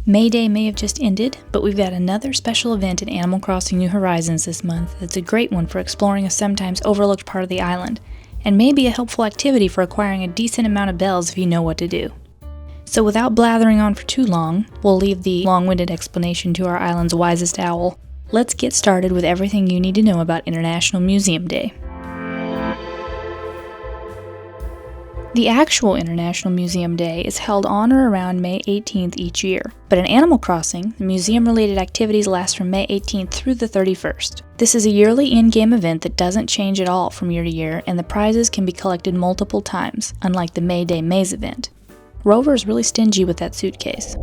May Day may have just ended, but we've got another special event in Animal Crossing New Horizons this month that's a great one for exploring a sometimes overlooked part of the island, and may be a helpful activity for acquiring a decent amount of bells if you know what to do. So without blathering on for too long, we'll leave the long-winded explanation to our island's wisest owl. Let's get started with everything you need to know about International Museum Day. The actual International Museum Day is held on or around May 18th each year, but in Animal Crossing, the museum-related activities last from May 18th through the 31st. This is a yearly in-game event that doesn't change at all from year to year, and the prizes can be collected multiple times, unlike the May Day Maze event. Rover is really stingy with that suitcase.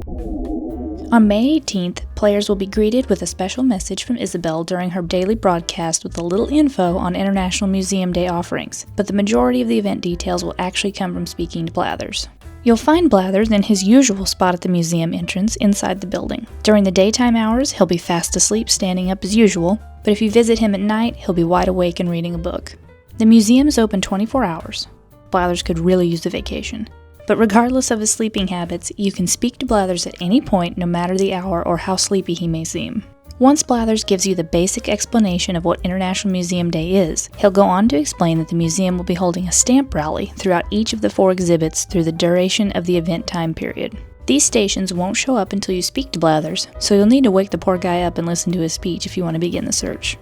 On May 18th, players will be greeted with a special message from Isabelle during her daily broadcast with a little info on International Museum Day offerings, but the majority of the event details will actually come from speaking to Blathers. You'll find Blathers in his usual spot at the museum entrance inside the building. During the daytime hours, he'll be fast asleep standing up as usual, but if you visit him at night, he'll be wide awake and reading a book. The museum is open 24 hours. Blathers could really use a vacation. But regardless of his sleeping habits, you can speak to Blathers at any point, no matter the hour or how sleepy he may seem. Once Blathers gives you the basic explanation of what International Museum Day is, he'll go on to explain that the museum will be holding a stamp rally throughout each of the 4 exhibits through the duration of the event time period. These stations won't show up until you speak to Blathers, so you'll need to wake the poor guy up and listen to his speech if you want to begin the search.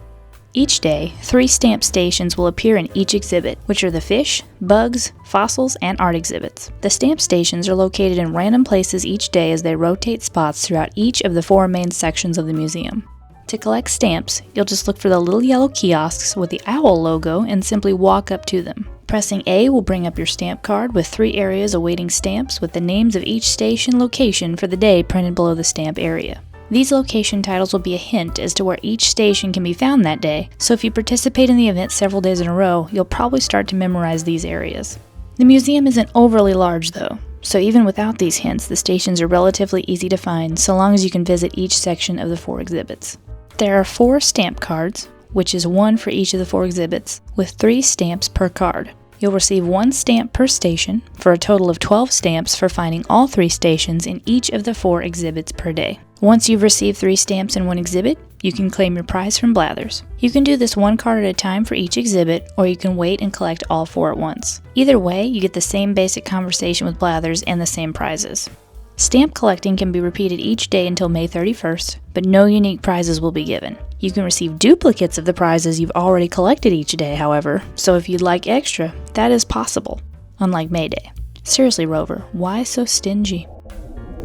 Each day, 3 stamp stations will appear in each exhibit, which are the fish, bugs, fossils, and art exhibits. The stamp stations are located in random places each day as they rotate spots throughout each of the 4 main sections of the museum. To collect stamps, you'll just look for the little yellow kiosks with the owl logo and simply walk up to them. Pressing A will bring up your stamp card with 3 areas awaiting stamps with the names of each station location for the day printed below the stamp area. These location titles will be a hint as to where each station can be found that day, so if you participate in the event several days in a row, you'll probably start to memorize these areas. The museum isn't overly large though, so even without these hints, the stations are relatively easy to find so long as you can visit each section of the 4 exhibits. There are 4 stamp cards, which is 1 for each of the 4 exhibits, with 3 stamps per card. You'll receive 1 stamp per station, for a total of 12 stamps for finding all 3 stations in each of the 4 exhibits per day. Once you've received 3 stamps in one exhibit, you can claim your prize from Blathers. You can do this 1 card at a time for each exhibit, or you can wait and collect all 4 at once. Either way, you get the same basic conversation with Blathers and the same prizes. Stamp collecting can be repeated each day until May 31st, but no unique prizes will be given. You can receive duplicates of the prizes you've already collected each day, however, so if you'd like extra, that is possible, unlike May Day. Seriously, Rover, why so stingy?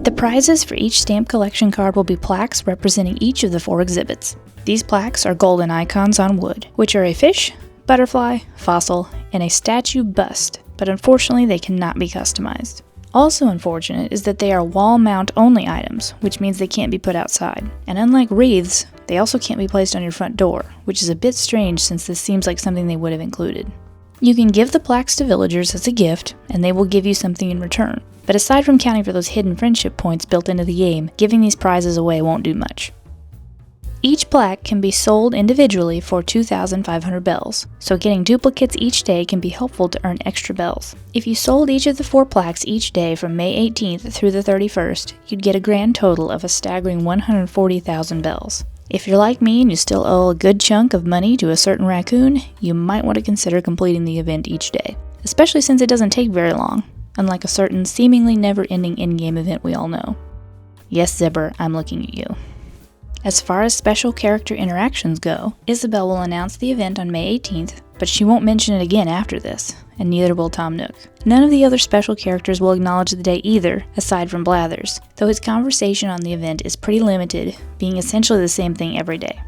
The prizes for each stamp collection card will be plaques representing each of the 4 exhibits. These plaques are golden icons on wood, which are a fish, butterfly, fossil, and a statue bust, but unfortunately they cannot be customized. Also unfortunate is that they are wall mount only items, which means they can't be put outside. And unlike wreaths, they also can't be placed on your front door, which is a bit strange since this seems like something they would have included. You can give the plaques to villagers as a gift, and they will give you something in return. But aside from counting for those hidden friendship points built into the game, giving these prizes away won't do much. Each plaque can be sold individually for 2,500 bells, so getting duplicates each day can be helpful to earn extra bells. If you sold each of the 4 plaques each day from May 18th through the 31st, you'd get a grand total of a staggering 140,000 bells. If you're like me and you still owe a good chunk of money to a certain raccoon, you might want to consider completing the event each day, especially since it doesn't take very long, unlike a certain seemingly never-ending in-game event we all know. Yes, Zebra, I'm looking at you. As far as special character interactions go, Isabelle will announce the event on May 18th, but she won't mention it again after this, and neither will Tom Nook. None of the other special characters will acknowledge the day either, aside from Blathers, though his conversation on the event is pretty limited, being essentially the same thing every day.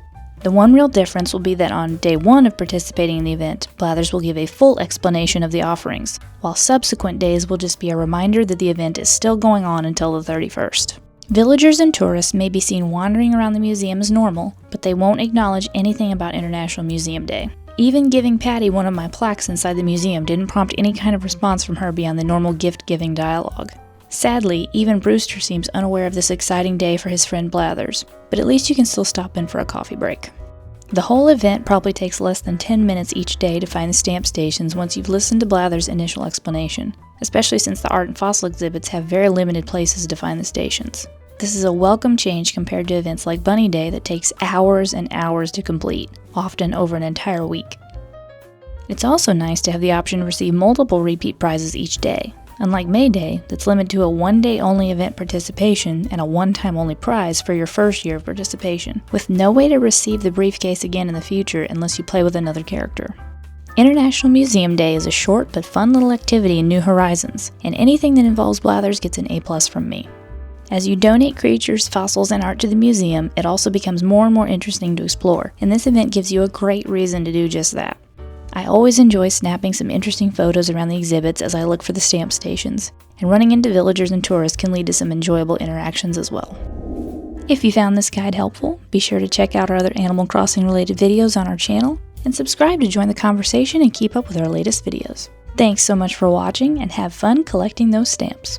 The one real difference will be that on day 1 of participating in the event, Blathers will give a full explanation of the offerings, while subsequent days will just be a reminder that the event is still going on until the 31st. Villagers and tourists may be seen wandering around the museum as normal, but they won't acknowledge anything about International Museum Day. Even giving Patty one of my plaques inside the museum didn't prompt any kind of response from her beyond the normal gift-giving dialogue. Sadly, even Brewster seems unaware of this exciting day for his friend Blathers, but at least you can still stop in for a coffee break. The whole event probably takes less than 10 minutes each day to find the stamp stations once you've listened to Blathers' initial explanation, especially since the art and fossil exhibits have very limited places to find the stations. This is a welcome change compared to events like Bunny Day that takes hours and hours to complete, often over an entire week. It's also nice to have the option to receive multiple repeat prizes each day, unlike May Day that's limited to a one-day only event participation and a one-time only prize for your first year of participation, with no way to receive the briefcase again in the future unless you play with another character. International Museum Day is a short but fun little activity in New Horizons, and anything that involves Blathers gets an A+ from me. As you donate creatures, fossils, and art to the museum, it also becomes more and more interesting to explore, and this event gives you a great reason to do just that. I always enjoy snapping some interesting photos around the exhibits as I look for the stamp stations, and running into villagers and tourists can lead to some enjoyable interactions as well. If you found this guide helpful, be sure to check out our other Animal Crossing related videos on our channel, and subscribe to join the conversation and keep up with our latest videos. Thanks so much for watching, and have fun collecting those stamps.